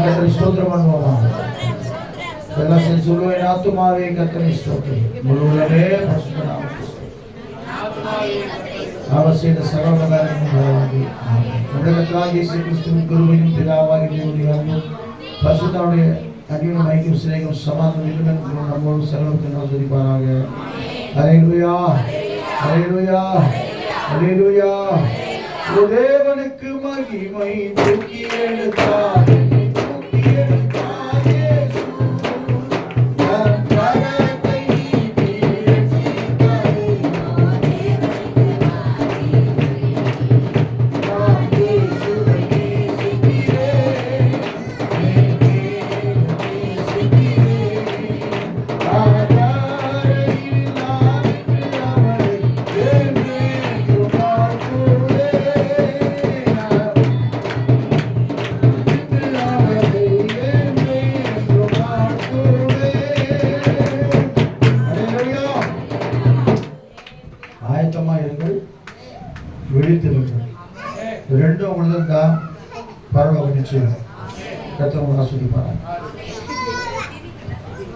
கர்த்தரை ஸ்தோத்திரம் பண்ணுவோமா? எல்லாம் சேர்ந்து சொல்லுவோம். என் ஆத்துமாவே கர்த்தரை ஸ்தோத்திரம், முழு உள்ளமே பரிசுத்த நாமத்தை அவர் செய்த சகல உபகாரங்களும் கர்த்தராகிய இயேசு கிறிஸ்துவின் கிருபையும் பிதாவாகிய தேவனுடைய அன்பும் பரிசுத்தருடைய அன்பின் ஐக்கியம் சிநேகம் சமாதானம் நம்மோடு சகலத்தின் ஆசீர்வதிப்பாராக. அல்லேலூயா, அல்லேலூயா, அல்லேலூயா. தேவனுக்கு மகிமை, தூக்கி எடுத்தார், தூக்கி எடுத்தார் இயேசு. ரெண்டும் உங்களுக்கு தான் பரவாயில்ல. நிச்சயம் கர்த்தர் உங்களை ஆசீர்வதிப்பார்.